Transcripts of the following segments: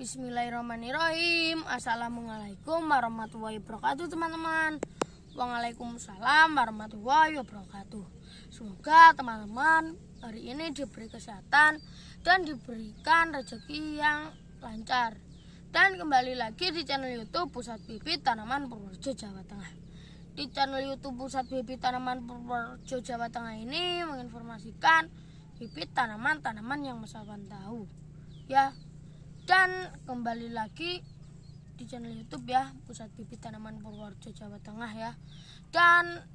Bismillahirrahmanirrahim. Assalamualaikum warahmatullahi wabarakatuh teman-teman. Waalaikumsalam warahmatullahi wabarakatuh. Semoga teman-teman hari ini diberi kesehatan dan diberikan rezeki yang lancar. Dan kembali lagi di channel YouTube Pusat Bibit Tanaman Purworejo Jawa Tengah. Di channel YouTube Pusat Bibit Tanaman Purworejo Jawa Tengah ini menginformasikan bibit tanaman-tanaman yang Mas Afan tahu. Ya. Dan kembali lagi di channel YouTube ya, Pusat Bibit Tanaman Purworejo Jawa Tengah ya. Dan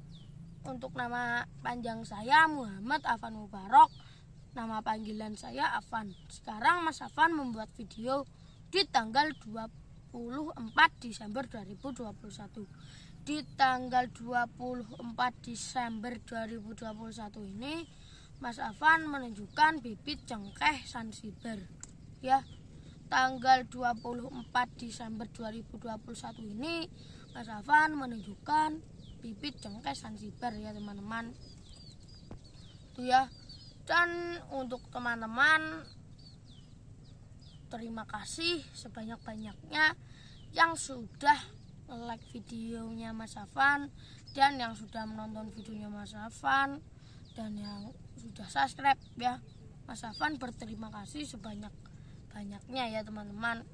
untuk nama panjang saya Muhammad Afan Mubarok, nama panggilan saya Afan. Sekarang Mas Afan membuat video di tanggal 24 Desember 2021. Di tanggal 24 Desember 2021 ini Mas Afan menunjukkan bibit cengkeh Zanzibar ya. Tanggal 24 Desember 2021 ini Mas Afan menunjukkan bibit cengkeh Zanzibar ya teman-teman. Itu ya. Dan untuk teman-teman, terima kasih sebanyak-banyaknya yang sudah like videonya Mas Afan dan yang sudah menonton videonya Mas Afan dan yang sudah subscribe ya. Mas Afan berterima kasih sebanyak-banyaknya ya teman-teman.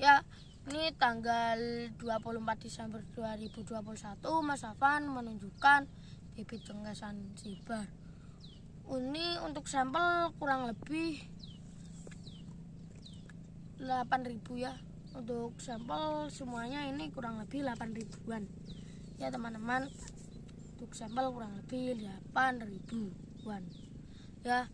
Ya, ini tanggal 24 Desember 2021 Mas Afan menunjukkan bibit cengkeh Zanzibar. Ini untuk sampel kurang lebih 8.000 ya. Untuk sampel semuanya ini kurang lebih 8.000-an ya teman-teman. Untuk sampel kurang lebih 8.000-an ya.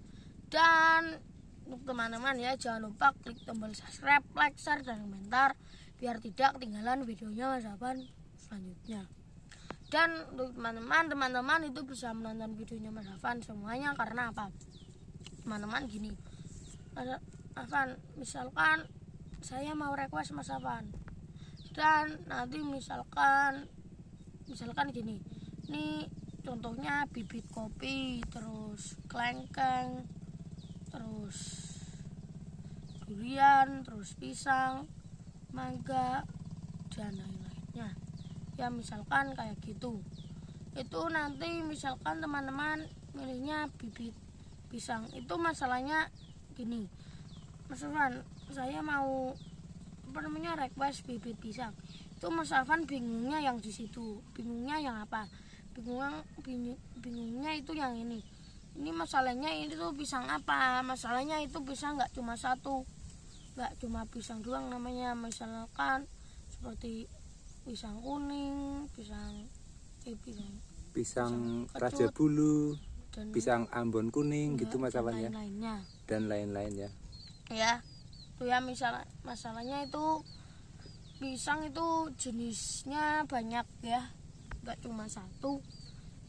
Dan untuk teman-teman ya, jangan lupa klik tombol subscribe, like, share, dan komentar biar tidak ketinggalan videonya Mas Afan selanjutnya. Dan untuk teman-teman itu bisa menonton videonya Mas Afan semuanya karena apa? Teman-teman gini, Mas Afan misalkan saya mau request Mas Afan dan nanti misalkan gini, ini contohnya bibit kopi, terus kelengkeng, terus durian, terus pisang, mangga, dan lain-lainnya ya, misalkan kayak gitu. Itu nanti misalkan teman-teman milihnya bibit pisang, itu masalahnya gini, Mas Afan saya mau request bibit pisang. Itu Mas Afan bingungnya yang di situ. Bingungnya yang apa? Bingungnya itu yang ini. Ini masalahnya ini tuh pisang apa? Masalahnya itu pisang nggak cuma satu, nggak cuma pisang doang namanya. Misalkan seperti pisang kuning, pisang Raja Bulu, pisang Ambon kuning gitu Mas Afan ya. Dan lain-lain ya. Ya, itu ya masalahnya itu pisang itu jenisnya banyak ya, nggak cuma satu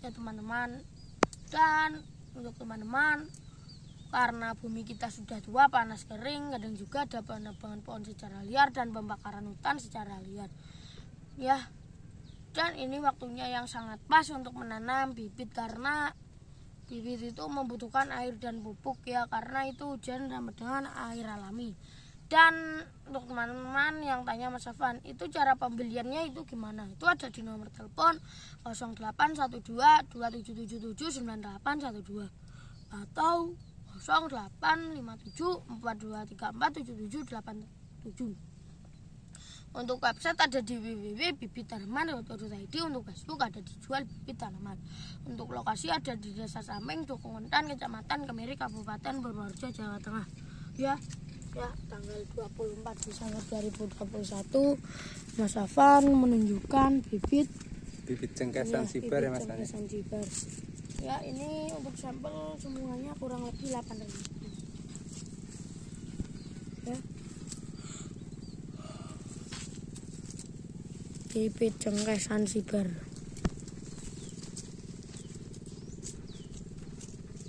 ya teman-teman. Dan untuk teman-teman, karena bumi kita sudah tua, panas, kering, kadang juga ada penebangan pohon secara liar dan pembakaran hutan secara liar ya. Dan ini waktunya yang sangat pas untuk menanam bibit karena bibit itu membutuhkan air dan pupuk ya, karena itu hujan dengan air alami. Dan untuk teman-teman yang tanya Mas Afan, itu cara pembeliannya itu gimana? Itu ada di nomor telepon 0812 2777 9812 atau 0857 4234 7787. Untuk website ada di www.bibittanaman.id. Untuk Facebook ada dijual bibit tanaman. Untuk lokasi ada di Desa Samping, Dukungan, Kecamatan Kemiri, Kabupaten Purworejo, Jawa Tengah. Ya, tanggal 24 Desember 2021 Mas Afan menunjukkan bibit cengkeh Zanzibar ya Mas Afan. Zanzibar. Ya, ini untuk sampel semuanya kurang lebih 8.000. Ya. Bibit cengkeh Zanzibar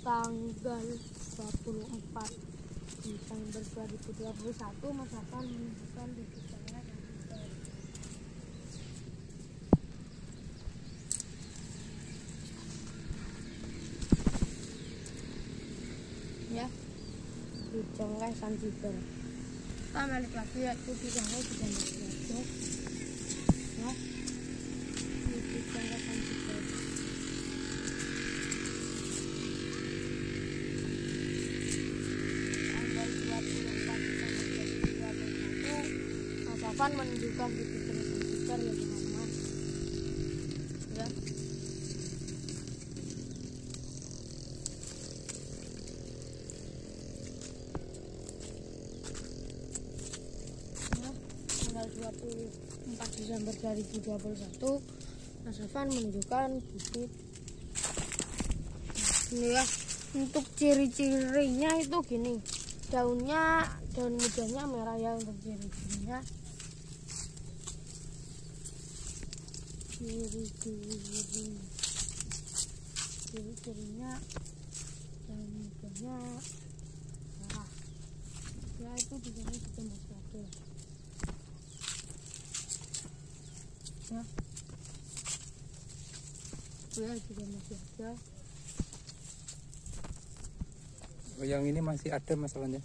tanggal 24 Desember 2021 Mas Afan menunjukkan bibit cengkeh Zanzibar. Ya, bibit cengkeh Zanzibar Kita balik lagi yaitu di sana juga masih ya. Bibit cengkehan juga. Tanggal 24 Desember 2021 Mas Afan menunjukkan bibit cengkehan ya teman-teman. Ya. Tanggal 24 Desember 2021 Mas Afan menunjukkan bibit. Ini ya, untuk ciri-cirinya itu gini, daun mudanya merah ya untuk ciri-cirinya. Ciri-cirinya daun mudanya merah. Ya itu di sini juga masih ada. Ya juga masih ada. Oh, yang ini masih ada Mas Afan ya?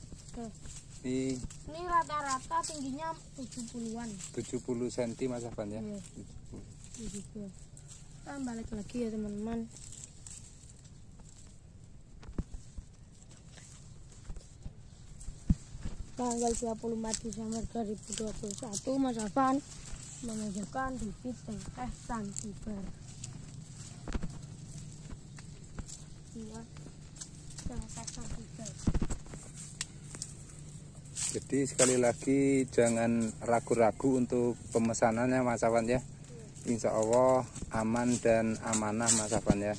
Ini Rata-rata tingginya 70-an. 70 cm Mas Afan ya? Iya. Gitu. Kita balik lagi ya teman-teman. Tanggal 24 Desember 2021 Mas Afan menunjukkan bibit cengkeh Zanzibar. Iya, cengkeh Zanzibar. Jadi sekali lagi jangan ragu-ragu untuk pemesanannya Mas Afan ya. Insya Allah aman dan amanah Mas Afan ya.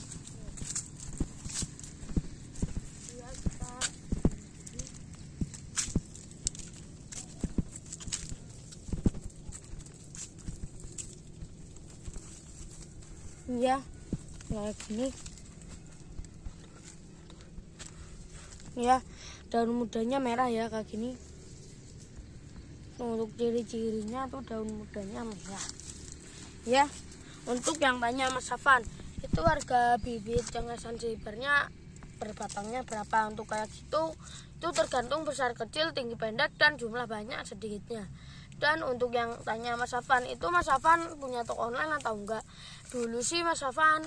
Ya, kayak gini. Ya, daun mudanya merah ya kayak gini. Untuk ciri-cirinya tuh daun mudanya merah. Ya, untuk yang tanya Mas Afan, itu harga bibit cengkeh Zanzibarnya per batangnya berapa? Untuk kayak gitu, itu tergantung besar kecil, tinggi pendek, dan jumlah banyak sedikitnya. Dan untuk yang tanya Mas Afan, itu Mas Afan punya toko online atau enggak? Dulu sih Mas Afan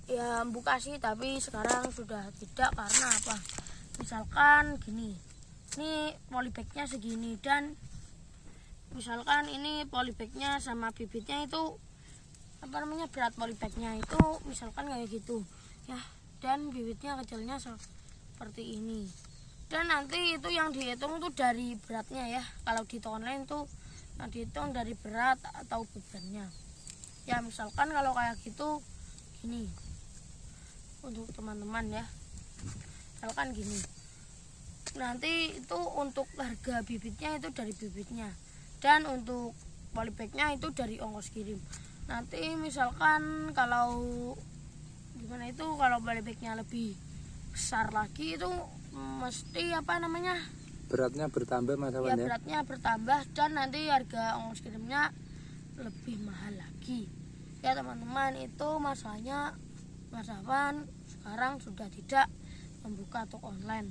ya buka sih, tapi sekarang sudah tidak. Karena apa? Misalkan gini, ini polybagnya segini, dan misalkan ini polybagnya sama bibitnya itu berat polybagnya itu misalkan kayak gitu ya, dan bibitnya kecilnya seperti ini. Dan nanti itu yang dihitung tuh dari beratnya ya. Kalau di toko online tuh yang dihitung dari berat atau bebannya. Ya misalkan kalau kayak gitu gini, untuk teman-teman ya, misalkan gini, nanti itu untuk harga bibitnya itu dari bibitnya, dan untuk polybagnya itu dari ongkos kirim. Nanti misalkan kalau gimana itu, kalau polybagnya lebih besar lagi itu mesti beratnya bertambah Mas Afan ya, beratnya bertambah, dan nanti harga ongkos kirimnya lebih mahal lagi ya teman-teman. Itu masalahnya Mas Afan sekarang sudah tidak membuka toko online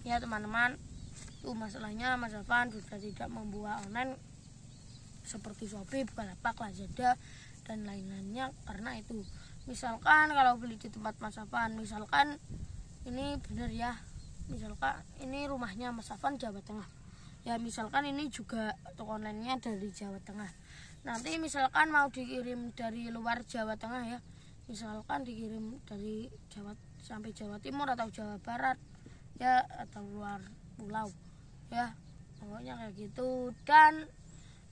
ya teman-teman. Itu masalahnya Mas Afan sudah tidak membuat online seperti Shopee, Bukalapak, Lazada, dan lain-lainnya. Karena itu misalkan kalau beli di tempat Mas Afan, misalkan ini bener ya, misalkan ini rumahnya Mas Afan Jawa Tengah ya, misalkan ini juga toko online-nya dari Jawa Tengah. Nanti misalkan mau dikirim dari luar Jawa Tengah ya, misalkan dikirim dari Jawa sampai Jawa Timur atau Jawa Barat ya, atau luar pulau ya, pokoknya kayak gitu. Dan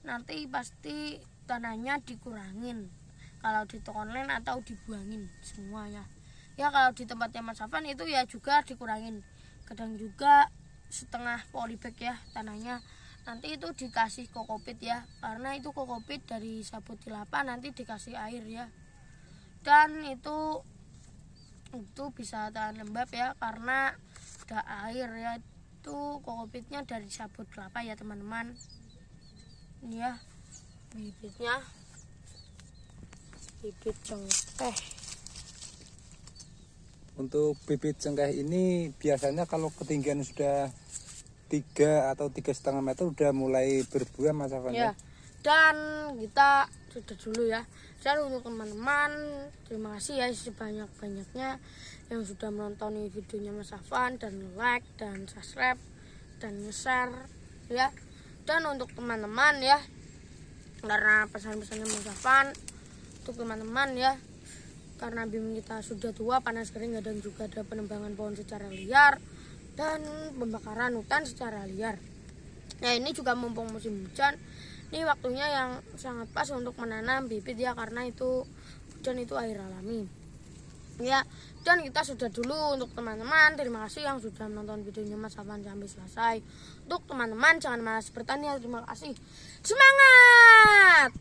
nanti pasti tanahnya dikurangin kalau di toko online atau dibuangin semuanya ya. Kalau di tempatnya Mas Afan itu ya juga dikurangin, kadang juga setengah polybag ya tanahnya. Nanti itu dikasih kokopit ya, karena itu kokopit dari sabut dilapa nanti dikasih air ya, dan itu bisa tahan lembab ya, karena ada air ya. Itu kokopitnya dari sabut kelapa ya teman-teman. Ini ya bibitnya, bibit cengkeh. Untuk bibit cengkeh ini biasanya kalau ketinggian sudah 3 atau 3,5 meter udah mulai berbuah Mas Afan ya. Dan kita sudah dulu ya. Dan untuk teman-teman, terima kasih ya sebanyak-banyaknya yang sudah menonton videonya Mas Afan, dan like dan subscribe dan share ya. Dan untuk teman-teman ya, karena pesan-pesannya Mas Afan untuk teman-teman ya, karena BIM kita sudah tua, panas kering, dan juga ada penebangan pohon secara liar dan pembakaran hutan secara liar. Nah, ini juga mumpung musim hujan, ini waktunya yang sangat pas untuk menanam bibit ya, karena itu hujan itu air alami ya. Dan kita sudah dulu untuk teman-teman, terima kasih yang sudah menonton videonya Mas Afan sampai selesai. Untuk teman-teman jangan malas bertanya, terima kasih, semangat.